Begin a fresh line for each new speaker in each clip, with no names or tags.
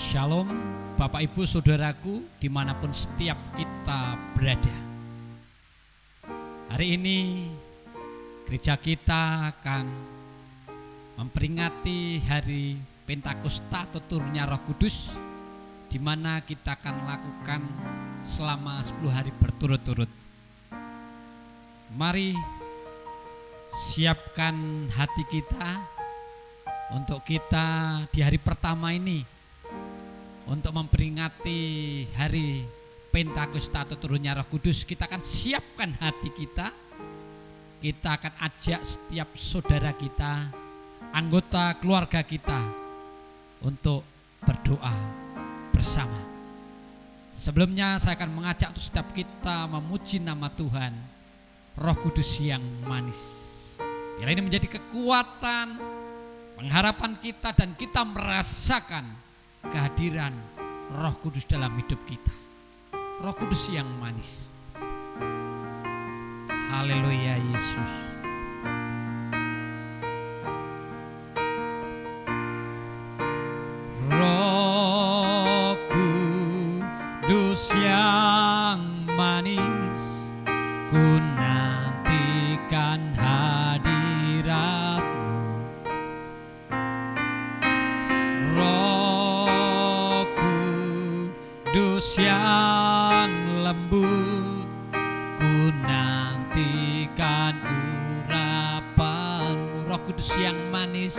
Shalom Bapak Ibu Saudaraku dimanapun setiap kita berada. Hari ini gereja kita akan memperingati hari Pentakosta atau turunnya Roh Kudus, di mana kita akan lakukan selama 10 hari berturut-turut. Mari siapkan hati kita untuk kita di hari pertama ini, untuk memperingati hari Pentakosta atau turunnya Roh Kudus. Kita akan siapkan hati kita. Kita akan ajak setiap saudara kita, anggota keluarga kita untuk berdoa bersama. Sebelumnya saya akan mengajak untuk setiap kita memuji nama Tuhan, Roh Kudus yang manis. Biar ini menjadi kekuatan, pengharapan kita, dan kita merasakan kehadiran Roh Kudus dalam hidup kita. Roh Kudus yang manis. Haleluya Yesus. Roh Kudus yang manis, ku nantikan hadirat-Mu. Roh Kudus yang lembut, ku nantikan urapan-Mu. Roh Kudus yang manis,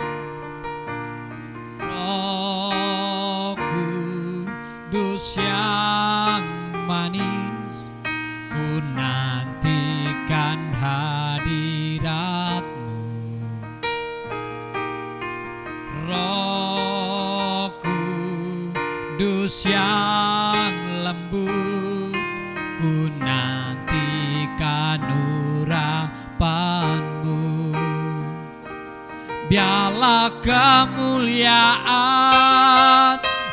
Roh Kudus yang manis, ku nantikan hadirat-Mu. Roh Kudus yang lembut, ku nantikan urapan-Mu. Biarlah kemuliaan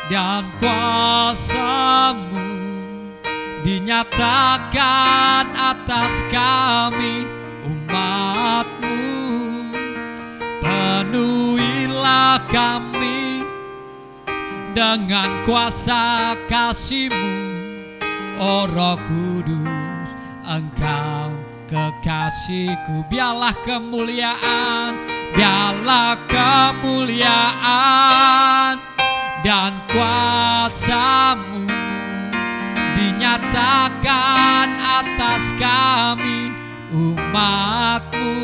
dan kuasa-Mu dinyatakan atas kami umat-Mu. Penuhilah kami dengan kuasa kasih-Mu, oh Roh Kudus, Engkau kekasihku. Biarlah kemuliaan dan kuasa-Mu dinyatakan atas kami umat-Mu.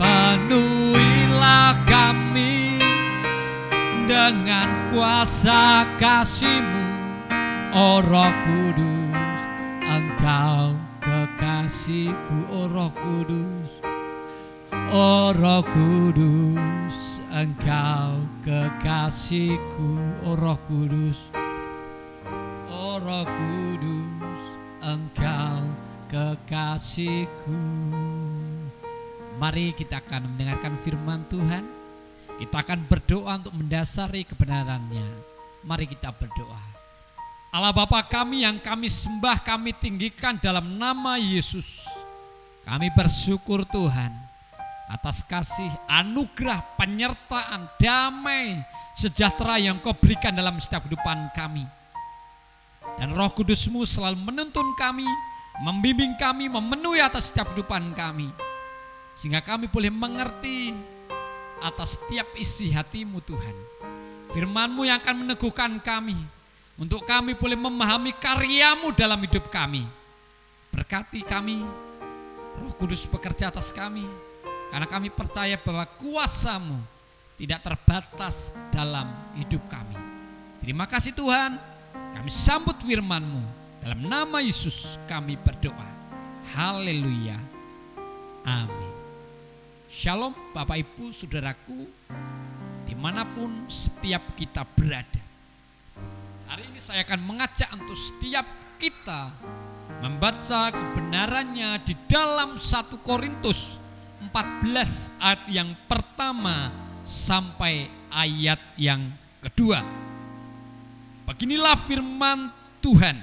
Penuhilah kami dengan kuasa kasih-Mu, oh Roh Kudus, Engkau kekasihku. Oh Roh Kudus, oh Roh Kudus, Engkau kekasihku. Oh Roh Kudus, oh Roh Kudus, Engkau kekasihku. Mari kita akan mendengarkan firman Tuhan. Kita akan berdoa untuk mendasari kebenarannya. Mari kita berdoa. Allah Bapa kami yang kami sembah, kami tinggikan dalam nama Yesus. Kami bersyukur Tuhan atas kasih, anugerah, penyertaan, damai, sejahtera yang Kau berikan dalam setiap kehidupan kami. Dan Roh Kudus-Mu selalu menuntun kami, membimbing kami, memenuhi atas setiap kehidupan kami, sehingga kami boleh mengerti atas setiap isi hati-Mu Tuhan. Firman-Mu yang akan meneguhkan kami, untuk kami boleh memahami karya-Mu dalam hidup kami. Berkati kami, Roh Kudus bekerja atas kami, karena kami percaya bahwa kuasa-Mu tidak terbatas dalam hidup kami. Terima kasih Tuhan, kami sambut firman-Mu. Dalam nama Yesus kami berdoa. Haleluya. Amin. Shalom Bapak Ibu Saudaraku, dimanapun setiap kita berada. Hari ini saya akan mengajak untuk setiap kita membaca kebenarannya di dalam 1 Korintus 14 ayat yang pertama sampai ayat yang kedua. Beginilah firman Tuhan.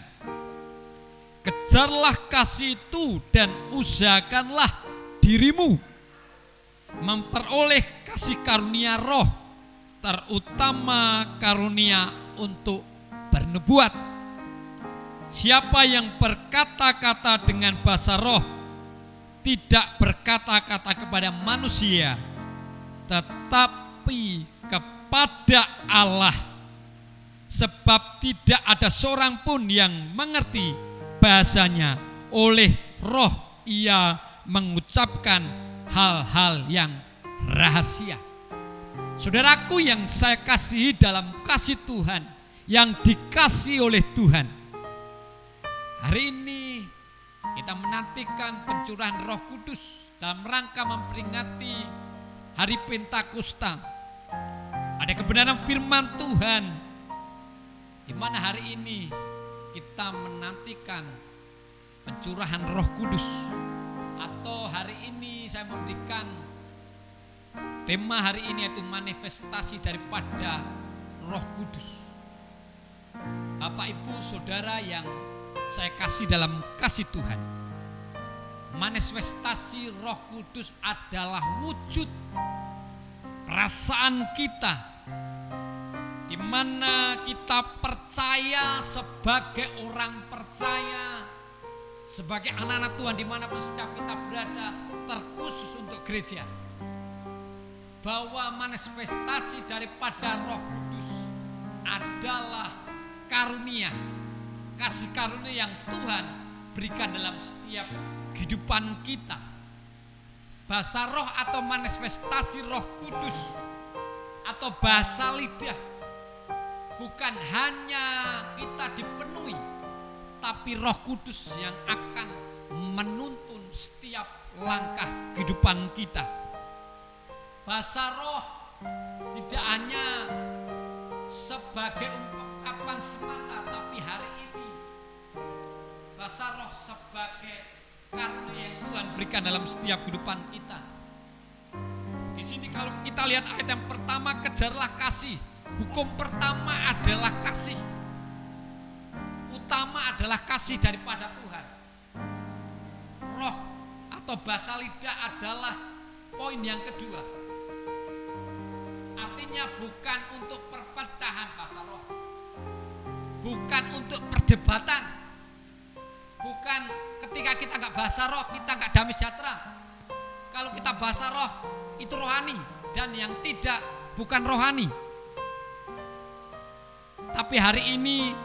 Kejarlah kasih itu dan usahakanlah dirimu memperoleh kasih karunia roh terutama karunia untuk bernubuat. Siapa yang berkata-kata dengan bahasa roh tidak berkata-kata kepada manusia, tetapi kepada Allah, sebab tidak ada seorang pun yang mengerti bahasanya. Oleh roh ia mengucapkan hal-hal yang rahasia. Saudaraku yang saya kasihi dalam kasih Tuhan, yang dikasihi oleh Tuhan, hari ini kita menantikan pencurahan Roh Kudus dalam rangka memperingati hari Pentakosta. Ada kebenaran firman Tuhan di mana hari ini kita menantikan pencurahan Roh Kudus, atau hari ini saya memberikan tema hari ini yaitu manifestasi daripada Roh Kudus. Bapak, Ibu, Saudara yang saya kasih dalam kasih Tuhan, manifestasi Roh Kudus adalah wujud perasaan kita, di mana kita percaya sebagai orang percaya, sebagai anak-anak Tuhan dimanapun setiap kita berada, terkhusus untuk gereja, bahwa manifestasi daripada Roh Kudus adalah karunia, kasih karunia yang Tuhan berikan dalam setiap kehidupan kita. Bahasa roh atau manifestasi Roh Kudus atau bahasa lidah bukan hanya kita dipenuhi, tapi Roh Kudus yang akan menuntun setiap langkah kehidupan kita. Bahasa roh tidak hanya sebagai ungkapan semata, tapi hari ini bahasa roh sebagai karunia yang Tuhan berikan dalam setiap kehidupan kita. Di sini kalau kita lihat ayat yang pertama, kejarlah kasih. Hukum pertama adalah kasih. Utama adalah kasih daripada Tuhan. Roh atau bahasa lidah adalah poin yang kedua. Artinya bukan untuk perpecahan bahasa roh, bukan untuk perdebatan, bukan ketika kita nggak bahasa roh kita nggak damai sejahtera. Kalau kita bahasa roh itu rohani, dan yang tidak bukan rohani. Tapi hari ini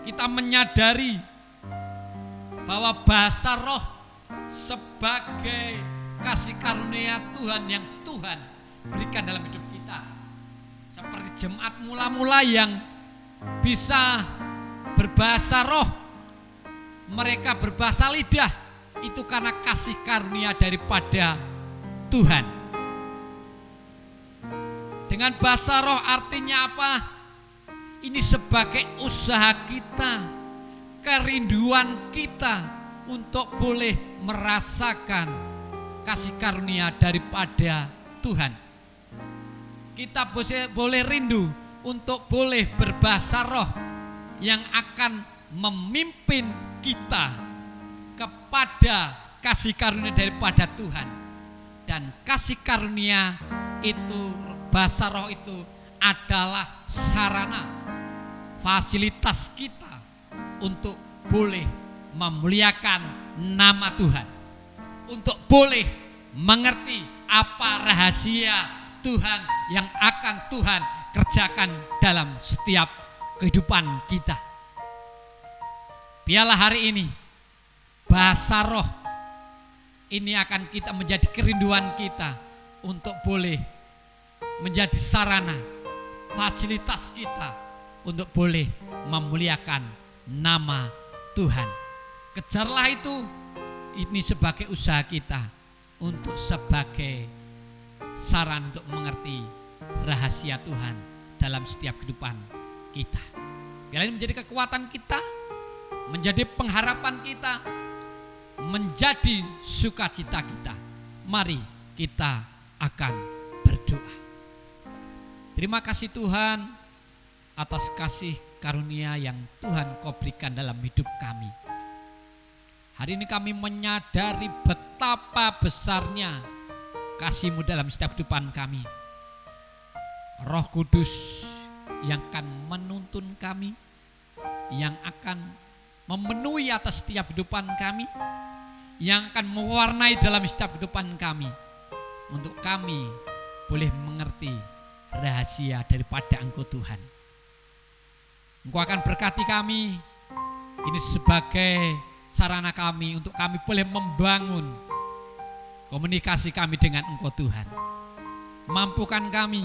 kita menyadari bahwa bahasa roh sebagai kasih karunia Tuhan yang Tuhan berikan dalam hidup kita. Seperti jemaat mula-mula yang bisa berbahasa roh, mereka berbahasa lidah, itu karena kasih karunia daripada Tuhan. Dengan bahasa roh artinya apa? Ini sebagai usaha kita, kerinduan kita untuk boleh merasakan kasih karunia daripada Tuhan. Kita boleh rindu untuk boleh berbahasa roh yang akan memimpin kita kepada kasih karunia daripada Tuhan. Dan kasih karunia itu, bahasa roh itu adalah sarana, fasilitas kita untuk boleh memuliakan nama Tuhan, untuk boleh mengerti apa rahasia Tuhan yang akan Tuhan kerjakan dalam setiap kehidupan kita. Biarlah hari ini bahasa roh ini akan kita menjadi kerinduan kita untuk boleh menjadi sarana, fasilitas kita untuk boleh memuliakan nama Tuhan. Kejarlah itu, ini sebagai usaha kita untuk sebagai saran untuk mengerti rahasia Tuhan dalam setiap kehidupan kita. Biarlah ini menjadi kekuatan kita, menjadi pengharapan kita, menjadi sukacita kita. Mari kita akan berdoa. Terima kasih Tuhan atas kasih karunia yang Tuhan Kau berikan dalam hidup kami. Hari ini kami menyadari betapa besarnya kasih-Mu dalam setiap kehidupan kami. Roh Kudus yang akan menuntun kami, yang akan memenuhi atas setiap kehidupan kami, yang akan mewarnai dalam setiap kehidupan kami, untuk kami boleh mengerti rahasia daripada Engkau Tuhan. Engkau akan berkati kami, ini sebagai sarana kami untuk kami boleh membangun komunikasi kami dengan Engkau Tuhan. Mampukan kami,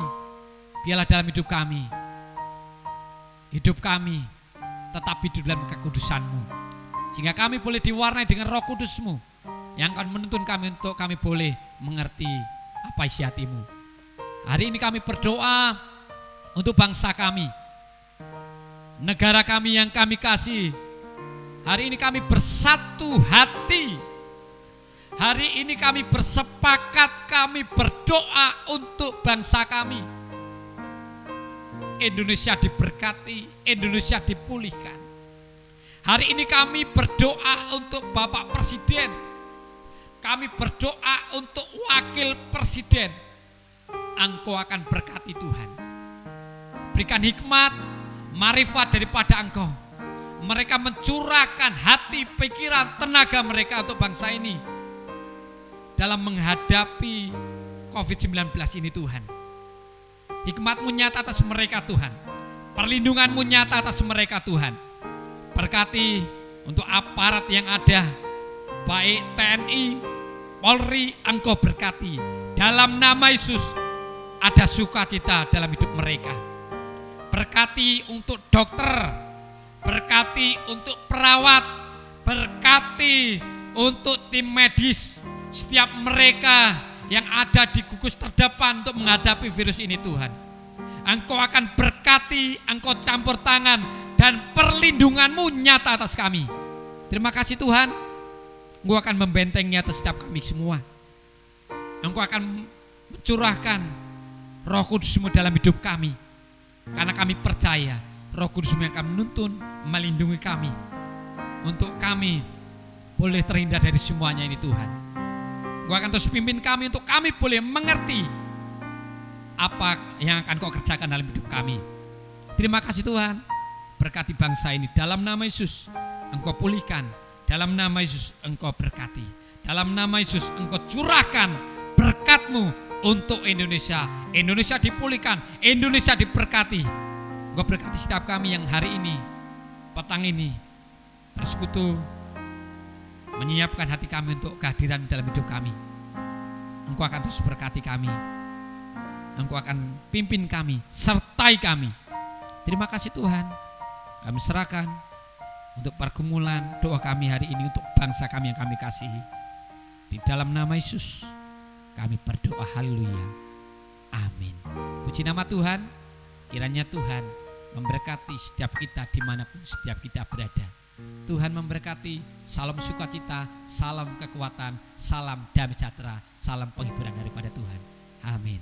biarlah dalam hidup kami tetap hidup dalam kekudusan-Mu, sehingga kami boleh diwarnai dengan Roh Kudus-Mu yang akan menuntun kami untuk kami boleh mengerti apa isi hati-Mu. Hari ini kami berdoa untuk bangsa kami, negara kami yang kami kasih. Hari ini kami bersatu hati. Hari ini kami bersepakat, kami berdoa untuk bangsa kami. Indonesia diberkati, Indonesia dipulihkan. Hari ini kami berdoa untuk Bapak Presiden. Kami berdoa untuk Wakil Presiden. Engkau akan berkati Tuhan. Berikan hikmat, marifat daripada Engkau. Mereka mencurahkan hati, pikiran, tenaga mereka untuk bangsa ini dalam menghadapi COVID-19 ini Tuhan. Hikmat-Mu nyata atas mereka Tuhan. Perlindungan-Mu nyata atas mereka Tuhan. Berkati untuk aparat yang ada, baik TNI, Polri, Engkau berkati. Dalam nama Yesus ada sukacita dalam hidup mereka. Berkati untuk dokter, berkati untuk perawat, berkati untuk tim medis, setiap mereka yang ada di gugus terdepan untuk menghadapi virus ini Tuhan. Engkau akan berkati, Engkau campur tangan, dan perlindungan-Mu nyata atas kami. Terima kasih Tuhan, Engkau akan membentengnya atas setiap kami semua. Engkau akan mencurahkan Roh Kudus-Mu dalam hidup kami, karena kami percaya Roh Kudus-Mu yang akan menuntun, melindungi kami, untuk kami boleh terhindar dari semuanya ini Tuhan. Engkau akan terus pimpin kami untuk kami boleh mengerti apa yang akan Kau kerjakan dalam hidup kami. Terima kasih Tuhan, berkati bangsa ini dalam nama Yesus. Engkau pulihkan, dalam nama Yesus Engkau berkati, dalam nama Yesus Engkau curahkan berkat-Mu untuk Indonesia. Indonesia dipulihkan, Indonesia diberkati. Engkau berkati setiap kami yang hari ini, petang ini bersekutu, menyiapkan hati kami untuk kehadiran dalam hidup kami. Engkau akan terus berkati kami, Engkau akan pimpin kami, sertai kami. Terima kasih Tuhan, kami serahkan untuk pergumulan doa kami hari ini untuk bangsa kami yang kami kasihi. Di dalam nama Yesus kami berdoa, haleluya, amin. Puji nama Tuhan. Kiranya Tuhan memberkati setiap kita dimanapun setiap kita berada. Tuhan memberkati. Salam sukacita, salam kekuatan, salam damai sejahtera, salam penghiburan daripada Tuhan. Amin.